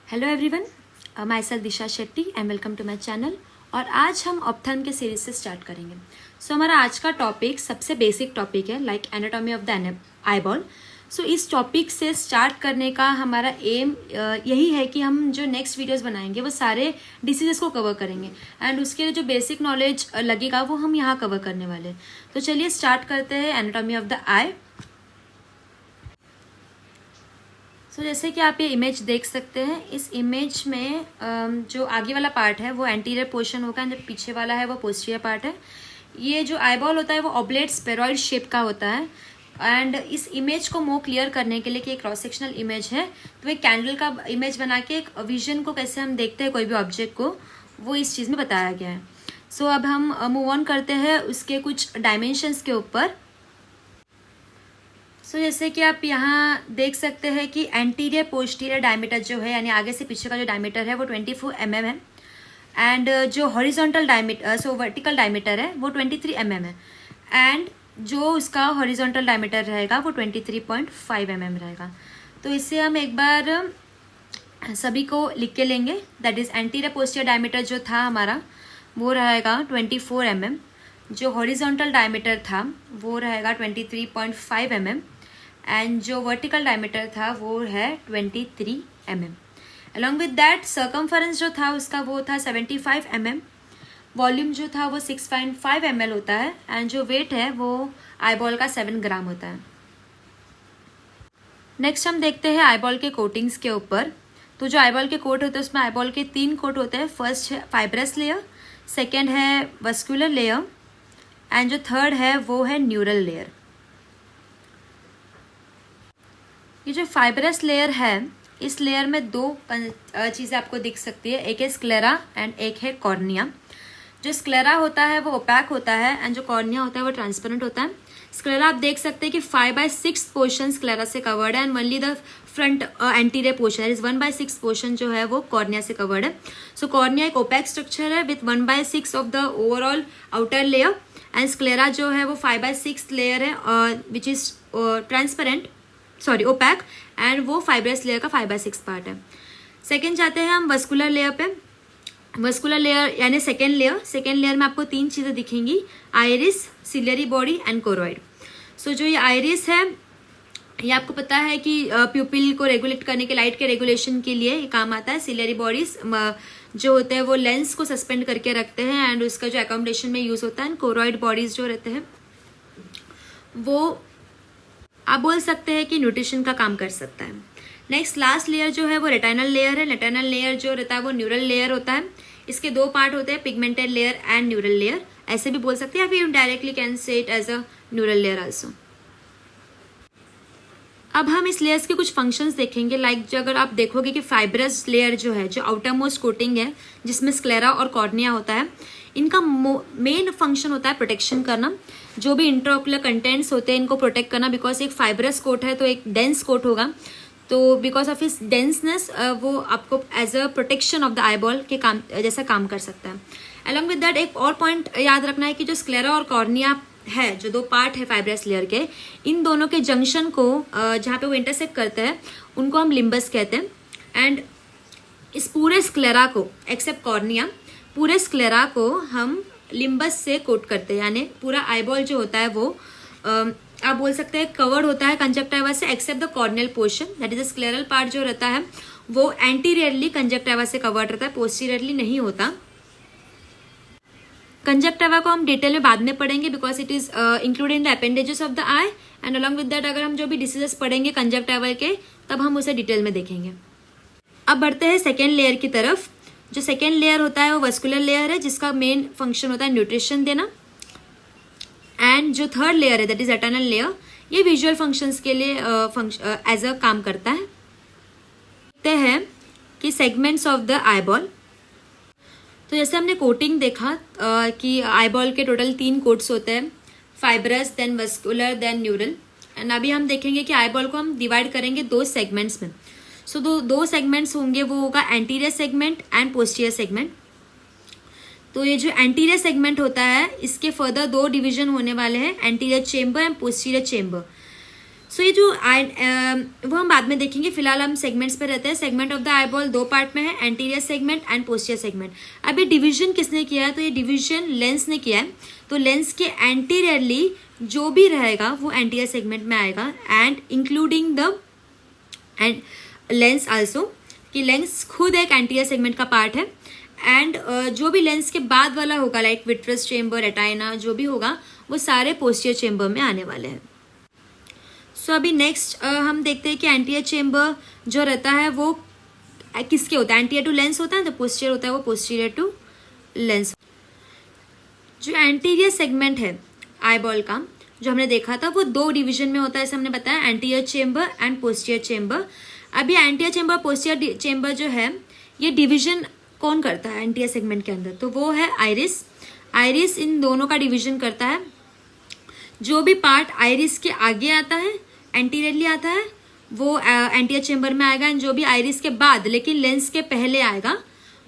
Hello everyone, myself Disha Shetty and welcome to my channel. और आज हम ऑप्थन के सीरीज से स्टार्ट करेंगे। सो हमारा आज का टॉपिक सबसे बेसिक टॉपिक है, like anatomy of the eyeball. So इस टॉपिक से स्टार्ट करने का हमारा एम यही है कि हम जो नेक्स्ट वीडियोस बनाएंगे वो सारे डिसीजेस को कवर करेंगे एंड उसके लिए जो बेसिक नॉलेज लगेगा वो हम यहाँ कवर करने वाले हैं। तो चलिए स्टार्ट करते हैं एनाटॉमी ऑफ द आई। सो जैसे कि आप ये इमेज देख सकते हैं, इस इमेज में जो आगे वाला पार्ट है वो एंटीरियर पोर्शन होगा एंड जो पीछे वाला है वो पोस्टीरियर पार्ट है। ये जो आईबॉल होता है वो ऑब्लेट स्पेरॉइड शेप का होता है। एंड इस इमेज को मोर क्लियर करने के लिए कि एक क्रॉस सेक्शनल इमेज है, तो एक कैंडल का इमेज बना के एक विजन को कैसे हम देखते हैं कोई भी ऑब्जेक्ट को, वो इस चीज़ में बताया गया है। सो अब हम मूव ऑन करते हैं उसके कुछ डायमेंशंस के ऊपर। सो जैसे कि आप यहाँ देख सकते हैं कि एंटीरियर पोस्टीरियर डायमीटर जो है, यानी आगे से पीछे का जो डायमीटर है वो 24 mm है एंड जो हॉरिजॉन्टल डायमीटर वर्टिकल डायमीटर है वो 23 mm है एंड जो उसका हॉरिजॉन्टल डायमीटर रहेगा वो 23.5 mm रहेगा। तो इससे हम एक बार सभी को लिख के लेंगे। That is anterior posterior diameter जो था हमारा वो रहेगा 24 mm, जो हॉरिजॉन्टल डायमीटर था वो रहेगा 23.5 mm एंड जो वर्टिकल डायमीटर था वो है 23 mm। Along with that circumference जो था उसका वो था 75 mm, वॉल्यूम जो था वो 6.5 ml होता है एंड जो वेट है वो आईबॉल का 7 ग्राम होता है। नेक्स्ट हम देखते हैं आईबॉल के कोटिंग्स के ऊपर। तो जो आईबॉल के कोट होते हैं उसमें आईबॉल के 3 कोट होते हैं। फर्स्ट है फाइब्रस लेयर, सेकेंड है वस्कुलर लेयर एंड जो थर्ड है वो है न्यूरल लेयर। ये जो फाइब्रस लेयर है, इस लेयर में 2 चीज़ें आपको दिख सकती है, एक है स्क्लेरा एंड एक है कॉर्निया। जो स्क्लेरा होता है वो ओपैक होता है एंड जो कॉर्निया होता है वो ट्रांसपेरेंट होता है। स्क्लेरा आप देख सकते हैं कि 5/6 पोर्शन स्क्लेरा से कवर्ड है and only the front anterior portion is 1/6 portion जो है वो कॉर्निया से कवर्ड है। सो कॉर्निया एक ओपैक स्ट्रक्चर है with 1/6 of the overall outer layer and sclera जो है वो 5/6 लेयर है which is transparent opaque and वो फाइब्रस लेयर का 5/6 पार्ट है। सेकेंड जाते हैं हम वस्कुलर लेयर पे। वस्कुलर लेयर यानी सेकेंड लेयर में आपको 3 चीज़ें दिखेंगी, iris, ciliary body and choroid. So जो ये आइरिस है ये आपको पता है कि प्यूपिल को रेगुलेट करने के, लाइट के रेगुलेशन के लिए ये काम आता है। सिलियरी बॉडीज जो होते हैं वो लेंस को सस्पेंड करके रखते हैं एंड उसका जो अकोमोडेशन में यूज होता है। एंड कोरॉइड बॉडीज जो रहते हैं वो आप बोल सकते हैं कि न्यूट्रिशन का काम कर सकता है। नेक्स्ट लास्ट लेयर जो है वो रेटाइनल लेयर है। रेटाइनल लेयर जो रहता है वो न्यूरल लेयर होता है। इसके 2 पार्ट होते हैं, pigmented layer and neural layer, ऐसे भी बोल सकते हैं या फिर directly can say it as a neural layer also. अब हम इस लेयर्स के कुछ फंक्शंस देखेंगे। लाइक जो अगर आप देखोगे कि फाइब्रस लेयर जो है, जो आउटर मोस्ट कोटिंग है जिसमें स्क्लेरा और कॉर्निया होता है, इनका मेन फंक्शन होता है प्रोटेक्शन करना। जो भी इंट्राओक्युलर कंटेंट्स होते हैं इनको प्रोटेक्ट करना, बिकॉज एक फाइब्रस कोट है तो एक डेंस कोट होगा, तो बिकॉज ऑफ इस डेंसनेस वो आपको as a protection of the eyeball के काम जैसा काम कर सकता है। अलॉन्ग विद दैट एक और पॉइंट याद रखना है कि जो स्क्लेरा और कॉर्निया है, जो 2 पार्ट है फाइब्रस लेयर के, इन दोनों के जंक्शन को जहाँ पे वो इंटरसेक्ट करते हैं उनको हम लिम्बस कहते हैं। एंड इस पूरे स्क्लेरा को एक्सेप्ट कॉर्निया, पूरे स्क्लेरा को हम लिम्बस से कोट करते हैं, यानी पूरा आईबॉल जो होता है वो आप बोल सकते हैं कवर्ड होता है कंजक्टिवा से, except the corneal portion. That is the scleral part जो रहता है वो एंटीरियरली कंजक्टिवा से कवर्ड रहता है, पोस्टीरियरली नहीं होता। कंजक्टिवा को हम डिटेल में बाद में पढ़ेंगे because it is included in the appendages of the I and along with that अगर हम जो भी डिसीजेस पढ़ेंगे कंजक्टिवा के तब हम उसे डिटेल में देखेंगे। अब बढ़ते हैं सेकेंड लेयर की तरफ। जो सेकेंड लेयर होता है वो वस्कुलर लेयर है जिसका मेन फंक्शन होता है न्यूट्रिशन देना। एंड जो थर्ड लेयर है दैट इज रेटिनल लेयर, ये विजुअल फंक्शंस के लिए एज अ काम करता है। देखते हैं कि सेगमेंट्स ऑफ द आईबॉल। तो जैसे हमने कोटिंग देखा कि आईबॉल के टोटल 3 कोट्स होते हैं, fibrous, then vascular, then neural. And अभी हम देखेंगे कि आईबॉल को हम डिवाइड करेंगे 2 सेगमेंट्स में। सो दो सेगमेंट्स होंगे, वो होगा anterior segment and posterior segment. तो ये जो एंटीरियर सेगमेंट होता है इसके फर्दर 2 डिवीजन होने वाले हैं, anterior chamber and posterior chamber. So ये जो आई वो हम बाद में देखेंगे, फिलहाल हम सेगमेंट्स पे रहते हैं। Segment of the eye ball दो पार्ट में है, anterior segment and posterior segment. अभी डिवीजन किसने किया है, तो ये डिवीजन लेंस ने किया है। तो लेंस के एंटीरियरली जो भी रहेगा वो एंटीरियर सेगमेंट में आएगा, and including the end lens also, कि लेंस खुद एक एंटीरियर सेगमेंट का पार्ट है। एंड जो भी लेंस के बाद वाला होगा लाइक विट्रस चेम्बर, रेटाइना, जो भी होगा वो सारे पोस्टीरियर चेम्बर में आने वाले हैं। सो अभी नेक्स्ट हम देखते हैं कि एंटीरियर चेम्बर जो रहता है वो किसके होता है, एंटीरियर टू लेंस होता है, तो पोस्टीरियर होता है वो पोस्टीरियर टू लेंस। जो एंटीरियर सेगमेंट है आई बॉल का जो हमने देखा था वो दो डिवीजन में होता है, ऐसे हमने बताया, anterior chamber and posterior chamber. अभी एंटीरियर चेम्बर पोस्टीरियर चेम्बर जो है ये डिवीजन कौन करता है एंटीरियर सेगमेंट के अंदर, तो वो है आइरिस। आइरिस इन दोनों का डिवीजन करता है। जो भी पार्ट आइरिस के आगे आता है, एंटीरियरली आता है, वो एंटीरियर चेम्बर में आएगा, एंड जो भी आइरिस के बाद लेकिन लेंस के पहले आएगा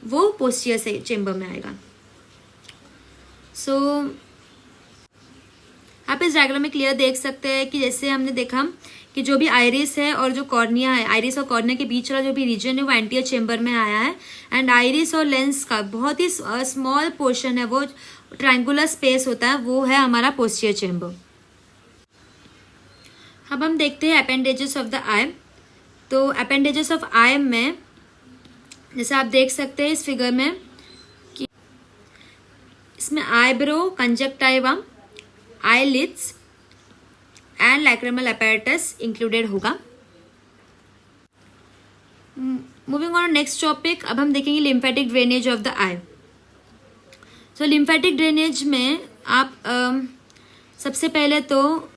वो पोस्टीरियर चेम्बर में आएगा। सो आप इस डायग्राम में क्लियर देख सकते हैं कि जैसे हमने देखा कि जो भी आइरिस है और जो कॉर्निया है, आइरिस और कॉर्निया के बीच वाला जो भी रीजन है वो एंटीरियर चेम्बर में आया है, एंड आइरिस और लेंस का बहुत ही स्मॉल पोर्शन है, वो ट्रायंगुलर स्पेस होता है, वो है हमारा पोस्टीरियर चेम्बर। अब हम देखते हैं अपेंडेजेस ऑफ द आई। तो अपेंडेजेस ऑफ आई में जैसे आप देख सकते हैं इस फिगर में कि इसमें eyebrow, conjunctiva, eyelids and lacrimal apparatus included होगा। मूविंग ऑन नेक्स्ट टॉपिक, अब हम देखेंगे lymphatic drainage of the I. So lymphatic drainage में आप सबसे पहले तो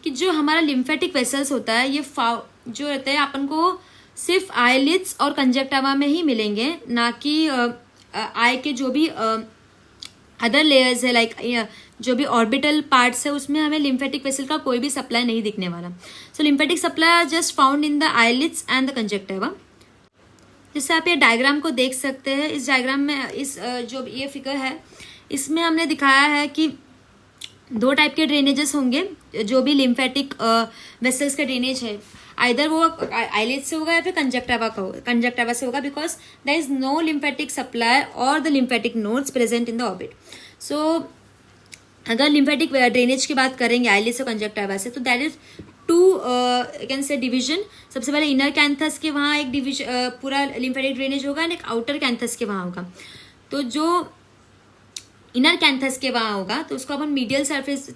कि जो हमारा लिम्फेटिक वेसल्स होता है ये जो रहते हैं अपन को सिर्फ आईलिड्स और कंजक्टिवा में ही मिलेंगे, ना कि आई के जो भी अदर लेयर्स है लाइक जो भी ऑर्बिटल पार्ट्स है उसमें हमें लिम्फेटिक वेसल का कोई भी सप्लाई नहीं दिखने वाला। So lymphatic supply are just found in the eyelids and the conjunctiva. जैसे आप ये डायग्राम को देख सकते हैं, इस डायग्राम में इस जो ये फिगर है इसमें हमने दिखाया है कि दो टाइप के ड्रेनेजेस होंगे। जो भी लिम्फेटिक वेसल्स का ड्रेनेज है आइदर वो आईलिड से होगा या फिर कंजक्टिवा से होगा, because there is no lymphatic supply और the lymphatic nodes present in the orbit. So अगर लिम्फेटिक ड्रेनेज की बात करेंगे आईलिड से कंजक्टिवा से, तो that is two canthus division. सबसे पहले इनर कैंथस के वहाँ एक डिवीजन पूरा लिम्फेटिक ड्रेनेज होगा, एंड एक आउटर कैंथस के वहाँ होगा। तो जो इनर कैंथस के वहाँ होगा तो उसको अपन मीडियल सरफेस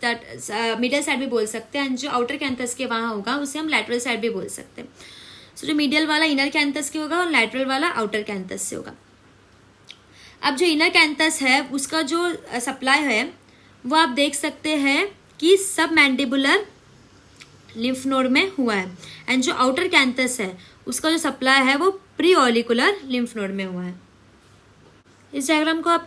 मिडियल साइड भी बोल सकते हैं, एंड जो आउटर कैंथस के वहाँ होगा उसे हम लैटरल साइड भी बोल सकते हैं। सो जो मीडियल वाला इनर कैंथस के होगा और लैटरल वाला आउटर कैंथस से होगा। अब जो इनर कैंथस है उसका जो सप्लाई है वो आप देख सकते हैं कि सब मैंडिबुलर लिम्फ नोड में हुआ है, एंड जो आउटर कैंथस है उसका जो सप्लाई है वो प्री ऑलिकुलर लिम्फ नोड में हुआ है। इस डायग्राम को आप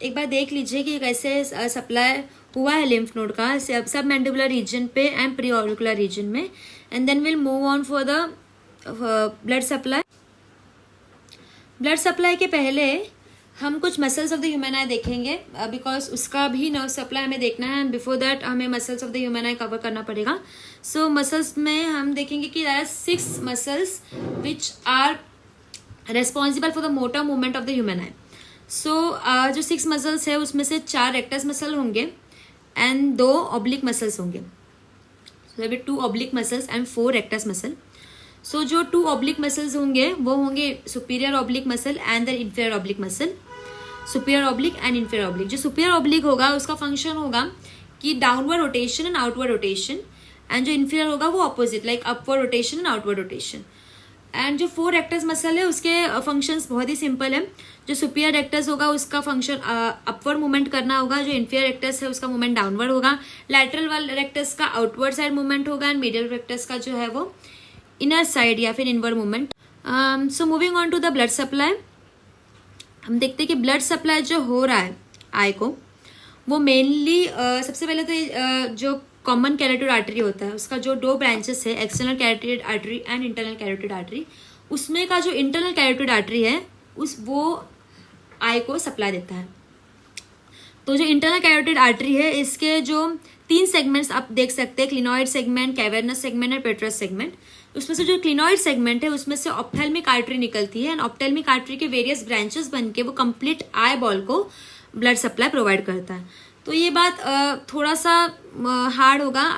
एक बार देख लीजिए कि कैसे सप्लाई हुआ है लिम्फ नोड का सब मैंडिबुलर रीजन पे एंड प्री ऑलिकुलर रीजन में, and then will move on for the blood supply. Blood supply के पहले हम कुछ muscles of the human eye देखेंगे, बिकॉज उसका भी नर्व सप्लाई हमें देखना है, एंड बिफोर दैट हमें muscles of the human eye cover करना पड़ेगा। सो मसल्स में हम देखेंगे कि there are 6 muscles which are responsible for the motor movement of the human eye. So जो 6 मसल्स है उसमें से 4 रेक्टस मसल होंगे एंड 2 ऑब्लिक मसल्स होंगे। So there will 2 oblique muscles and 4 rectus muscle. So जो 2 ऑब्लिक मसल्स होंगे वो होंगे superior oblique muscle and the inferior oblique muscle. Superior oblique and inferior oblique, जो सुपीरियर ऑब्लिक होगा उसका function होगा कि downward rotation and outward rotation, and जो इंफीरियर होगा वो opposite like upward rotation and outward rotation. And जो 4 rectus muscle है उसके फंक्शंस बहुत ही सिंपल है। जो सुपीरियर रेक्टस होगा उसका फंक्शन अपवर्ड मूवमेंट करना होगा, जो इंफीरियर रेक्टस है उसका मूवमेंट डाउनवर्ड होगा, लैटरल वाले रेक्टस का आउटवर्ड साइड मूवमेंट होगा, एंड मीडियल रेक्टस का जो है वो इनर साइड या फिर inward movement. So moving on to the blood supply, हम देखते हैं कि ब्लड सप्लाई जो हो रहा है आई को वो मेनली सबसे पहले तो जो कॉमन कैरोटिड आर्टरी होता है उसका जो 2 ब्रांचेस है, external carotid artery and internal carotid artery, उसमें का जो इंटरनल कैरोटिड आर्टरी है वो आई को सप्लाई देता है। तो जो इंटरनल कैरोटिड आर्टरी है, इसके जो 3 सेगमेंट्स आप देख सकते हैं, क्लिनॉइड सेगमेंट, कैवर्नस सेगमेंट और पेट्रस सेगमेंट। उसमें से जो क्लिनॉइड सेगमेंट है उसमें से ऑप्थेल्मिक आर्टरी निकलती है एंड ऑप्थेल्मिक आर्टरी के वेरियस ब्रांचेस बन के वो कंप्लीट आई बॉल को ब्लड सप्लाई प्रोवाइड करता है। तो ये बात थोड़ा सा हार्ड होगा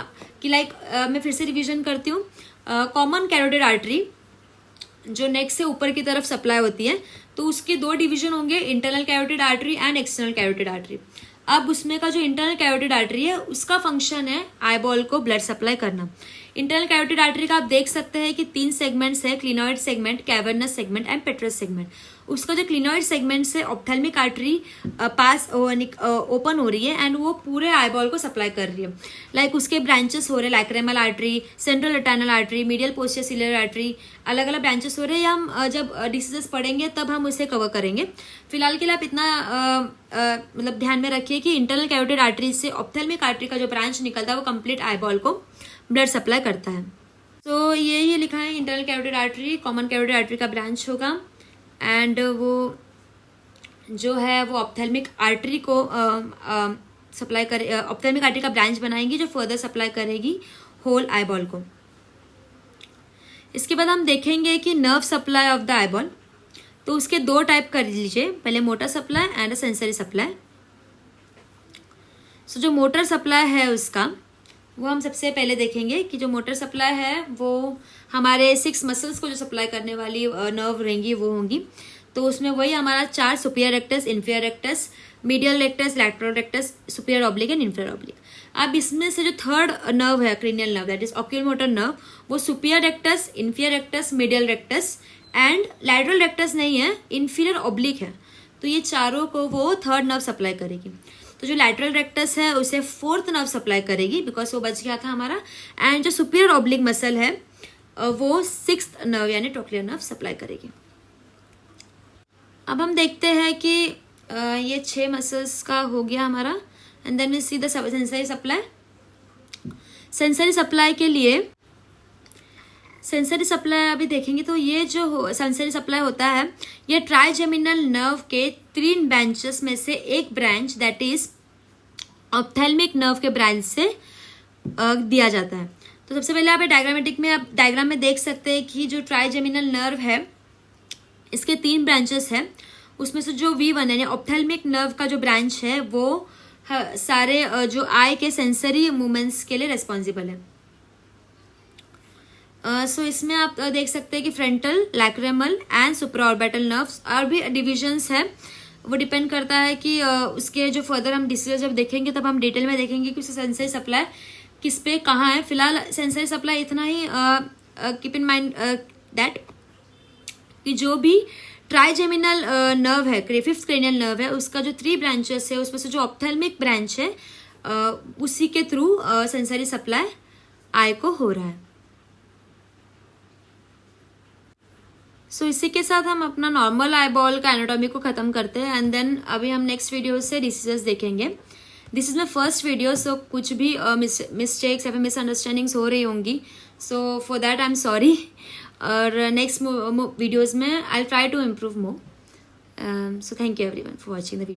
कि लाइक मैं फिर से रिवीजन करती हूँ। कॉमन कैरोटिड आर्टरी जो नेक से ऊपर की तरफ सप्लाई होती है, तो उसके 2 डिवीजन होंगे, internal carotid artery and external carotid artery. अब उसमें का जो इंटरनल कैरोटिड आर्टरी है उसका फंक्शन है आईबॉल को ब्लड सप्लाई करना। इंटरनल कैरोटिड आर्टरी का आप देख सकते हैं कि 3 सेगमेंट्स है, clinoid segment, cavernous segment and petrous segment. उसका जो क्लिनॉइड सेगमेंट से ऑप्थेल्मिक आर्टरी पास ओपन हो रही है एंड वो पूरे आईबॉल को सप्लाई कर रही है। लाइक उसके ब्रांचेस हो रहे हैं, lacrimal artery, central retinal artery, medial posterior ciliary artery, अलग अलग ब्रांचेस हो रहे हैं। हम जब डिसीजेस पढ़ेंगे तब हम उसे कवर करेंगे। फिलहाल के लिए आप इतना मतलब ध्यान में रखिए कि इंटरनल कैरोटिड आर्टरी से ऑप्थेल्मिक आर्टरी का जो ब्रांच निकलता है वो कंप्लीट आईबॉल को ब्लड सप्लाई करता है। तो ये लिखा है internal carotid artery common carotid artery का ब्रांच होगा एंड वो जो है वो ऑप्थेल्मिक आर्टरी को सप्लाई करे, ऑप्थेल्मिक आर्टरी का ब्रांच बनाएंगी जो फर्दर सप्लाई करेगी होल आईबॉल को। इसके बाद हम देखेंगे कि nerve supply of the eyeball. तो उसके 2 टाइप कर लीजिए, पहले motor supply and sensory supply. So जो मोटर सप्लाई है उसका वो हम सबसे पहले देखेंगे कि जो मोटर सप्लाई है वो हमारे 6 मसल्स को जो सप्लाई करने वाली नर्व रहेंगी वो होंगी। तो उसमें वही हमारा 4 superior rectus, inferior rectus, medial rectus, lateral rectus, superior oblique and inferior oblique. अब इसमें से जो 3rd नर्व है, cranial nerve, that is oculomotor nerve, वो superior rectus, inferior rectus, medial rectus and lateral rectus नहीं है, इन्फीरियर ऑब्लिक है। तो ये चारों को वो 3rd नर्व सप्लाई करेगी। तो जो लैटरल रेक्टस है उसे 4th नर्व सप्लाई करेगी बिकॉज वो बच गया था हमारा, एंड जो सुपीरियर ऑब्लिक मसल है वो 6th नर्व यानी ट्रोक्लियर नर्व सप्लाई करेगी। अब हम देखते हैं कि ये 6 मसल्स का हो गया हमारा and then we see the sensory supply. Sensory supply के लिए सेंसरी सप्लाई अभी देखेंगे तो ये जो सेंसरी सप्लाई होता है ये ट्राइजेमिनल नर्व के 3 ब्रांचेस में से एक branch that is ophthalmic nerve के ब्रांच से दिया जाता है। तो सबसे पहले आप डायग्राम में देख सकते हैं कि जो ट्राइजेमिनल नर्व है इसके 3 ब्रांचेस है, उसमें से जो V1 यानी ऑप्थेल्मिक नर्व का जो ब्रांच है वो सारे जो आई के सेंसरी मूवमेंट्स के लिए रेस्पॉन्सिबल है। सो इसमें आप देख सकते हैं कि फ्रंटल, लैक्रेमल एंड सुपराऑर्बिटल नर्व्स और भी डिविजन्स है। वो डिपेंड करता है कि उसके जो फर्दर हम डिसीजन जब देखेंगे तब हम डिटेल में देखेंगे कि उसका सेंसरी सप्लाई किस पे कहाँ है। फिलहाल सेंसरी सप्लाई इतना ही कीप इन माइंड दैट कि जो भी ट्राइजेमिनल नर्व है, 5th क्रेनियल नर्व है, उसका जो 3 ब्रांचेस है उसमें से जो ऑप्थेल्मिक ब्रांच है उसी के थ्रू सेंसरी सप्लाई आई को हो रहा है। सो इसी के साथ हम अपना नॉर्मल आईबॉल का एनाटॉमी को खत्म करते हैं एंड देन अभी हम नेक्स्ट वीडियो से डिसीजेस देखेंगे। This is my first video, so कुछ भी मिस्टेक्स या फिर मिसअंडरस्टैंडिंग्स हो रही होंगी, so for that I am sorry. और नेक्स्ट वीडियोज़ में I try to improve more. So thank you everyone for watching the video.